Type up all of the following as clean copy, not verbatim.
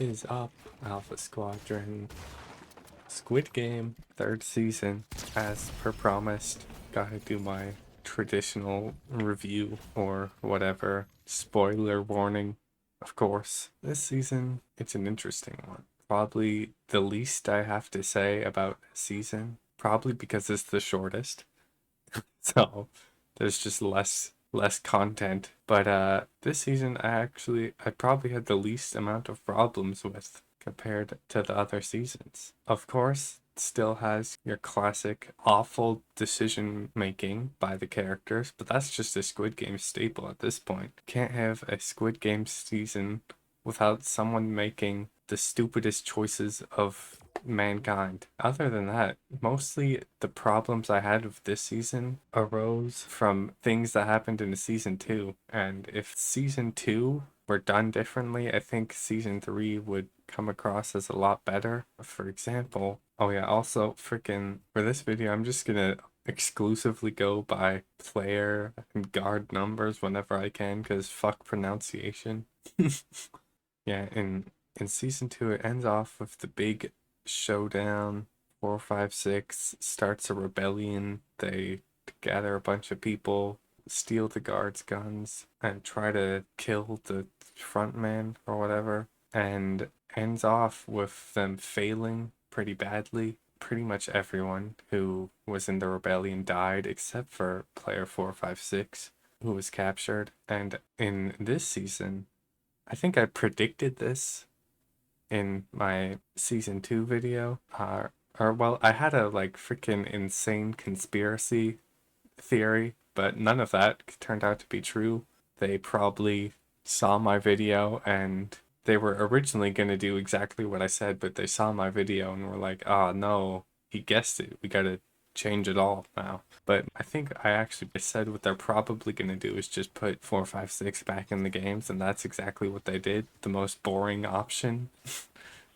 Is up, Alpha Squadron? Squid Game, third season, as per promised. Gotta do my traditional review or whatever. Spoiler warning, of course. This season, it's an interesting one. Probably the least I have to say about the season. Probably because it's the shortest. So there's just less content. But this season I probably had the least amount of problems with compared to the other seasons. Of course, it still has your classic awful decision making by the characters, but that's just a Squid Game staple at this point. Can't have a Squid Game season without someone making the stupidest choices of mankind. Other than that, mostly the problems I had with this season arose from things that happened in season 2. And if season 2 were done differently, I think season 3 would come across as a lot better. For example, oh yeah, also freaking for this video, I'm just gonna exclusively go by player and guard numbers whenever I can, because fuck pronunciation. Yeah, in season 2 it ends off with the big showdown. 456 starts a rebellion. They gather a bunch of people, steal the guards' guns, and try to kill the front man or whatever. And ends off with them failing pretty badly. Pretty much everyone who was in the rebellion died except for player 456, who was captured. And in this season, I think I predicted this in my season 2 video. Or well, I had a like freaking insane conspiracy theory, but none of that turned out to be true. They probably saw my video and they were originally going to do exactly what I said, but they saw my video and were like, oh no, he guessed it. We gotta change it all now. But I think I actually said what they're probably going to do is just put 456 back in the games, and that's exactly what they did. The most boring option.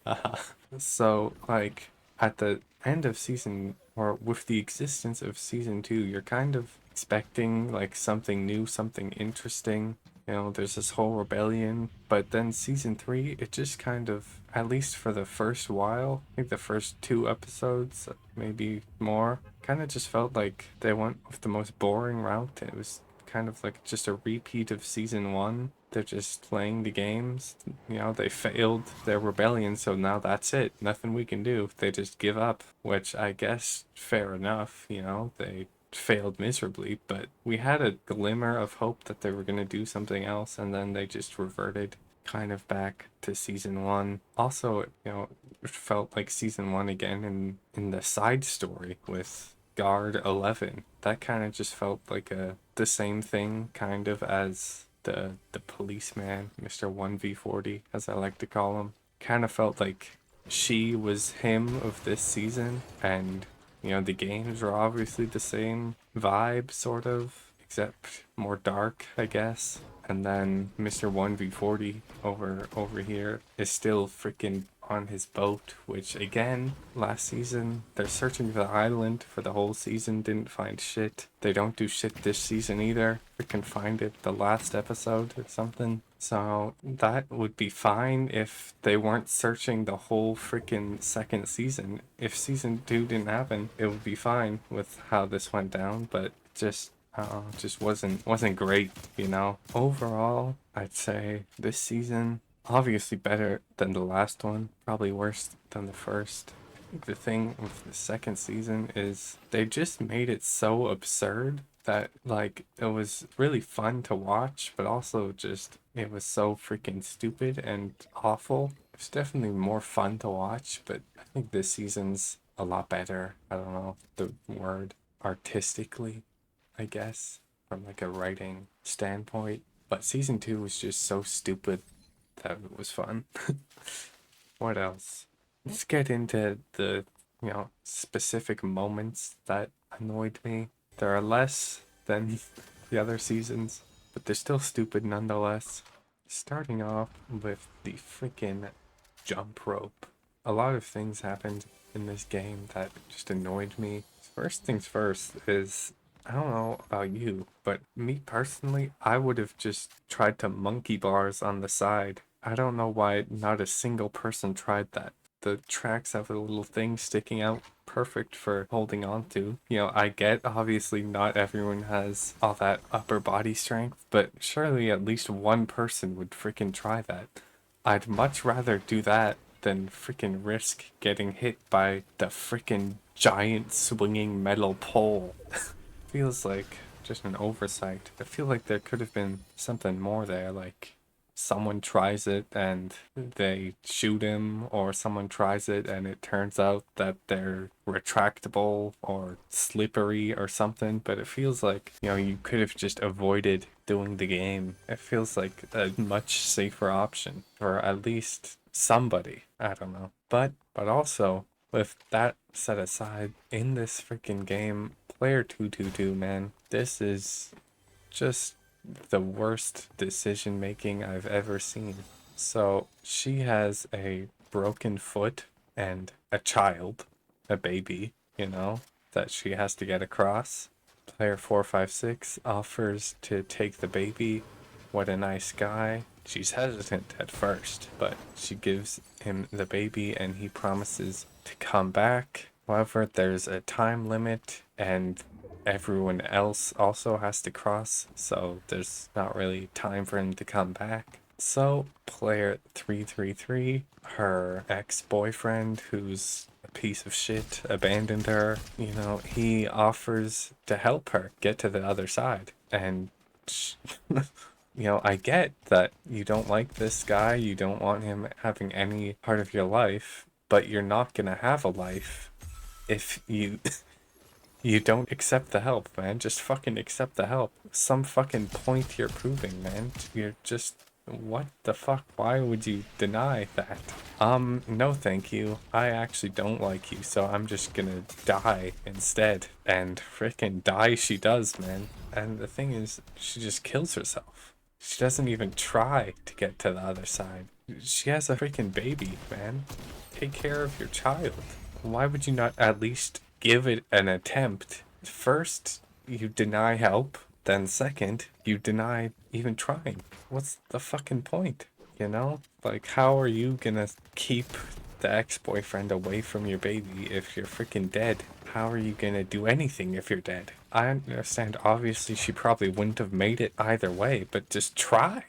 uh, so, like, at the end of season, or with the existence of season 2, you're kind of expecting like something new, something interesting. You know, there's this whole rebellion, but then season 3, it just kind of, at least for the first while, I think the first 2 episodes, maybe more, kind of just felt like they went with the most boring route. It was kind of like just a repeat of season 1. They're just playing the games. You know, they failed their rebellion, so now that's it. Nothing we can do. They just give up, which I guess fair enough, you know, they failed miserably, but we had a glimmer of hope that they were going to do something else, and then they just reverted kind of back to season 1. Also, you know, it felt like season 1 again in the side story with Guard 11. That kind of just felt like the same thing kind of as the policeman, Mr. 1v40, as I like to call him. Kind of felt like she was him of this season, and you know, the games were obviously the same vibe, sort of, except more dark, I guess. And then Mr. 1v40 over here is still freaking on his boat, which again, last season, they're searching the island for the whole season, didn't find shit. They don't do shit this season either. Freaking find it the last episode or something. So that would be fine if they weren't searching the whole freaking second season. If season 2 didn't happen, it would be fine with how this went down, but just wasn't great, you know. Overall, I'd say this season obviously better than the last one, probably worse than the first. I think the thing with the second season is they just made it so absurd that like it was really fun to watch, but also just it was so freaking stupid and awful. It's definitely more fun to watch, but I think this season's a lot better. I don't know the word, artistically, I guess, from like a writing standpoint. But season 2 was just so stupid that it was fun. What else? Let's get into the, you know, specific moments that annoyed me. There are less than the other seasons, but they're still stupid nonetheless. Starting off with the freaking jump rope. A lot of things happened in this game that just annoyed me. First things first is, I don't know about you, but me personally, I would have just tried to monkey bars on the side I don't know why not a single person tried that. The tracks have a little thing sticking out, perfect for holding on to. You know, I get obviously not everyone has all that upper body strength, but surely at least one person would freaking try that. I'd much rather do that than freaking risk getting hit by the freaking giant swinging metal pole. Feels like just an oversight. I feel like there could have been something more there, like someone tries it and they shoot him, or someone tries it and it turns out that they're retractable or slippery or something. But it feels like, you know, you could have just avoided doing the game. It feels like a much safer option for at least somebody. I don't know. But also, with that set aside, in this freaking game, player 222, man, this is just the worst decision making I've ever seen. So she has a broken foot and a child, a baby, you know, that she has to get across. Player 456 offers to take the baby. What a nice guy. She's hesitant at first, but she gives him the baby and he promises to come back. However, there's a time limit and everyone else also has to cross, so there's not really time for him to come back. So, player 333, her ex-boyfriend, who's a piece of shit, abandoned her, you know, he offers to help her get to the other side. And, you know, I get that you don't like this guy, you don't want him having any part of your life, but you're not gonna have a life if you you don't accept the help, man. Just fucking accept the help. Some fucking point you're proving, man. You're just... What the fuck? Why would you deny that? No thank you. I actually don't like you, so I'm just gonna die instead. And freaking die she does, man. And the thing is, she just kills herself. She doesn't even try to get to the other side. She has a freaking baby, man. Take care of your child. Why would you not at least give it an attempt? First, you deny help. Then second, you deny even trying. What's the fucking point? You know? Like, how are you gonna keep the ex-boyfriend away from your baby if you're freaking dead? How are you gonna do anything if you're dead? I understand, obviously, she probably wouldn't have made it either way, but just try.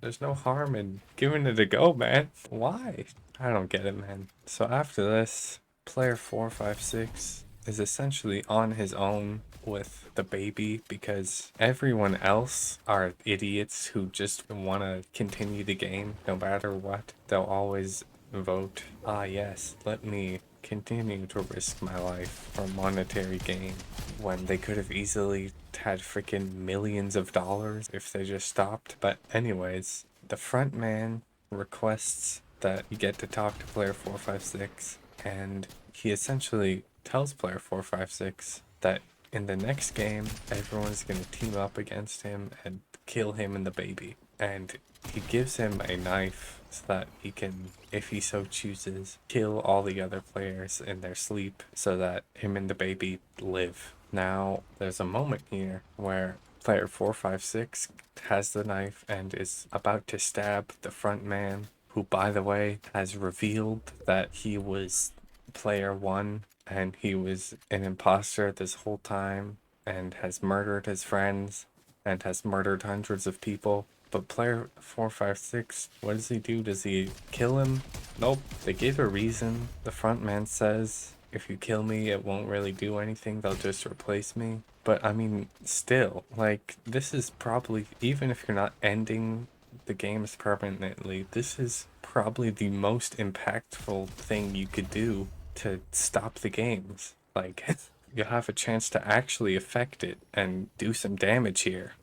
There's no harm in giving it a go, man. Why? I don't get it, man. So after this, player 456 is essentially on his own with the baby because everyone else are idiots who just want to continue the game no matter what. They'll always vote, ah yes, let me continue to risk my life for monetary gain, when they could have easily had freaking millions of dollars if they just stopped. But anyways, the front man requests that you get to talk to player 456, and he essentially tells player 456 that in the next game, everyone's going to team up against him and kill him and the baby. And he gives him a knife so that he can, if he so chooses, kill all the other players in their sleep so that him and the baby live. Now, there's a moment here where player 456 has the knife and is about to stab the front man, who, by the way, has revealed that he was player 1 and he was an imposter this whole time and has murdered his friends and has murdered hundreds of people. But player 456, what does he do? Does he kill him? Nope. They gave a reason. The front man says, if you kill me, it won't really do anything. They'll just replace me. But I mean, still, like, this is probably, even if you're not ending the games permanently, this is probably the most impactful thing you could do to stop the games. Like, you have a chance to actually affect it and do some damage here.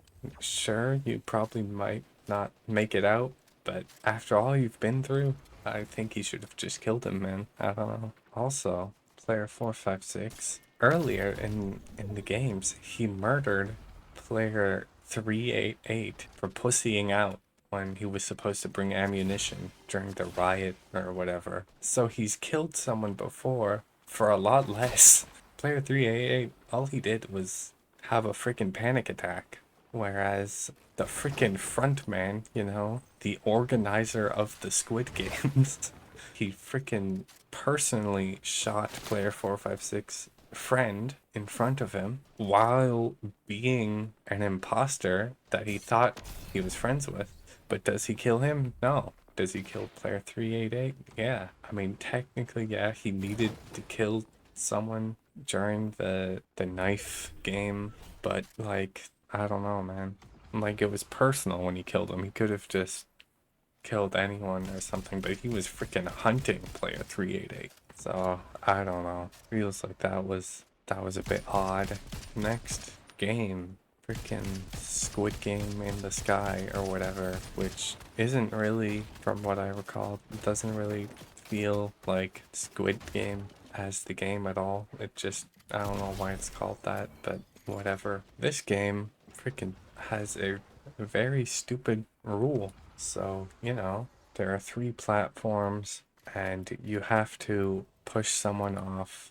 Sure, you probably might not make it out, but after all you've been through, I think he should have just killed him, man. I don't know. Also, player 456, earlier in the games, he murdered player 388 for pussying out when he was supposed to bring ammunition during the riot or whatever. So he's killed someone before for a lot less. Player 388, all he did was have a freaking panic attack. Whereas the freaking front man, you know, the organizer of the Squid Games, he freaking personally shot player 456 friend in front of him while being an imposter that he thought he was friends with. But does he kill him? No. Does he kill player 388? Yeah. I mean, technically, yeah, he needed to kill someone during the knife game, but like, I don't know, man. Like, it was personal when he killed him. He could have just killed anyone or something, but he was freaking hunting player 388. So, I don't know. Feels like that was a bit odd. Next game, freaking Squid Game in the Sky or whatever, which isn't really, from what I recall, it doesn't really feel like Squid Game as the game at all. It just, I don't know why it's called that, but whatever. This game freaking has a very stupid rule. So, you know, there are 3 platforms and you have to push someone off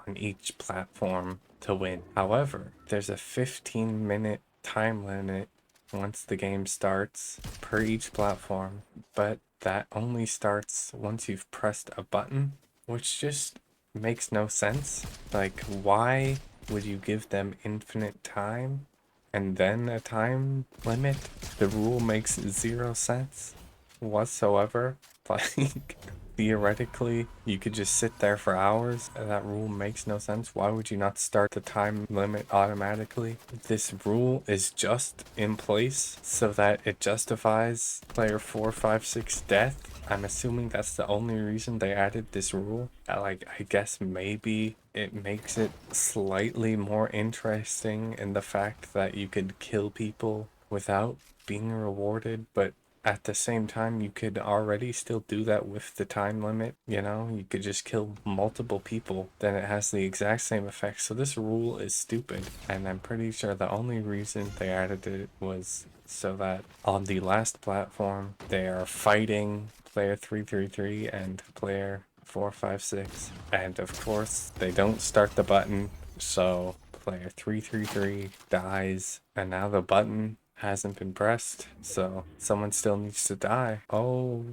on each platform to win. However, there's a 15-minute time limit once the game starts per each platform, but that only starts once you've pressed a button, which just makes no sense. Like, why would you give them infinite time and then a time limit? The rule makes 0 sense whatsoever. Like, theoretically, you could just sit there for hours, and that rule makes no sense. Why would you not start the time limit automatically? This rule is just in place so that it justifies player 456 death. I'm assuming that's the only reason they added this rule. Like, I guess maybe it makes it slightly more interesting in the fact that you could kill people without being rewarded, but at the same time, you could already still do that with the time limit, you know? You could just kill multiple people, then it has the exact same effect. So this rule is stupid, and I'm pretty sure the only reason they added it was so that on the last platform, they are fighting player 333 and player 456. And of course, they don't start the button, so player 333 dies, and now the button hasn't been pressed, so someone still needs to die. Oh,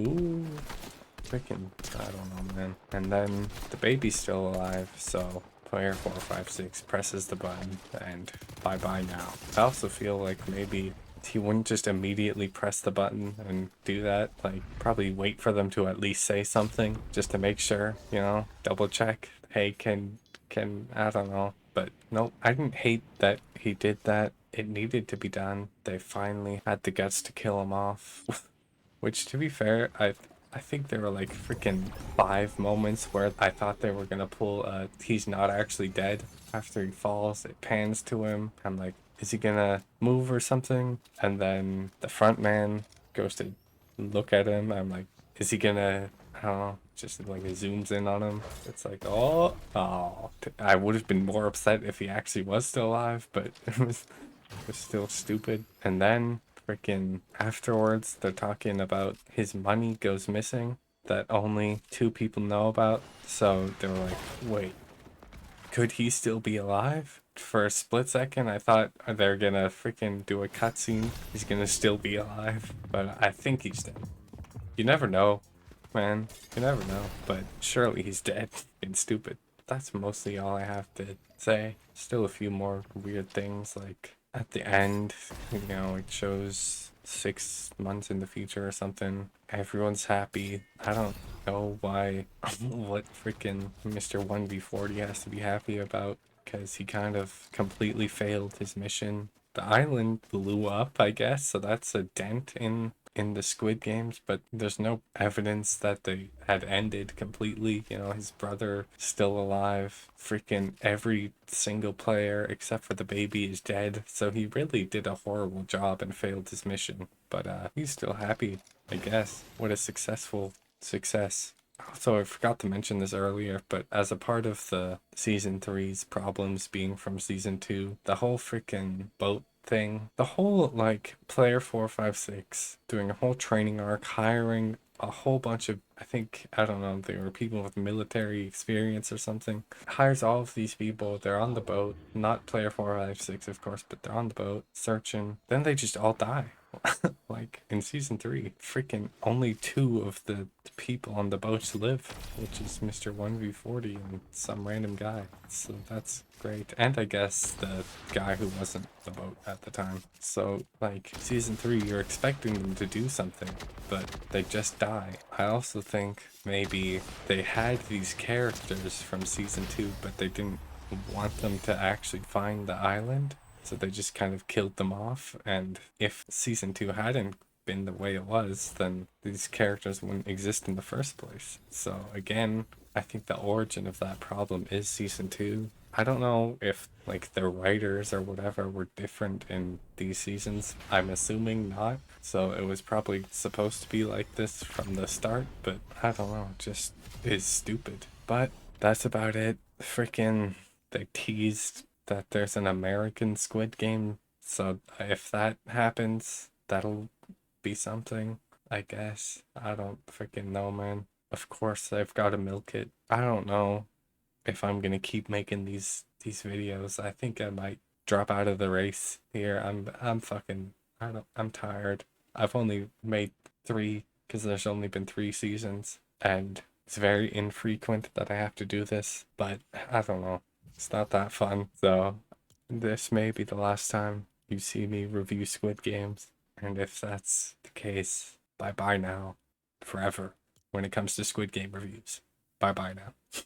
ooh, freaking, I don't know, man. And then the baby's still alive, so player 456 presses the button, and bye-bye now. I also feel like maybe he wouldn't just immediately press the button and do that. Like, probably wait for them to at least say something, just to make sure, you know, double check. Hey, can, I don't know. But nope, I didn't hate that he did that. It needed to be done. They finally had the guts to kill him off. Which, to be fair, I think there were like freaking 5 moments where I thought they were gonna pull he's not actually dead. After he falls, it pans to him. I'm like, is he gonna move or something? And then the front man goes to look at him. I'm like, is he gonna, I don't know, just like it zooms in on him. It's like, oh. I would have been more upset if he actually was still alive, but it was still stupid. And then freaking afterwards, they're talking about his money goes missing that only 2 people know about. So they were like, wait, could he still be alive? For a split second, I thought they're gonna freaking do a cutscene. He's gonna still be alive, but I think he's dead. You never know, man. You never know, but surely he's dead. It's stupid. That's mostly all I have to say. Still a few more weird things, like at the end, you know, it shows 6 months in the future or something. Everyone's happy. I don't know why, what freaking Mr. 1v40 has to be happy about, because he kind of completely failed his mission. The island blew up, I guess, so that's a dent in the Squid Games, but there's no evidence that they had ended completely. You know, his brother still alive. Freaking every single player except for the baby is dead. So he really did a horrible job and failed his mission. But he's still happy, I guess. What a successful success. Also, I forgot to mention this earlier, but as a part of the season 3's problems being from season 2, the whole freaking boat thing, the whole like player 456 doing a whole training arc, hiring a whole bunch of, I don't know, they were people with military experience or something. Hires all of these people, they're on the boat, not player 456, of course, but they're on the boat searching. Then they just all die. Like in season 3, freaking only 2 of the people on the boats live, which is Mr. 1v40 and some random guy. So that's great. And I guess the guy who wasn't the boat at the time. So like season 3, you're expecting them to do something, but they just die. I also think maybe they had these characters from season 2, but they didn't want them to actually find the island. So they just kind of killed them off. And if season 2 hadn't been the way it was, then these characters wouldn't exist in the first place. So again, I think the origin of that problem is season 2. I don't know if like the writers or whatever were different in these seasons. I'm assuming not. So it was probably supposed to be like this from the start, but I don't know, it just is stupid. But that's about it. Freaking they teased that there's an American Squid Game. So if that happens, that'll be something, I guess. I don't freaking know, man. Of course, I've got to milk it. I don't know if I'm gonna keep making these videos. I think I might drop out of the race here. I'm fucking I'm tired. I've only made 3 because there's only been 3 seasons, and it's very infrequent that I have to do this, but I don't know. It's not that fun. So this may be the last time you see me review Squid Games. And if that's the case, bye bye now. Forever. When it comes to Squid Game reviews. Bye bye now.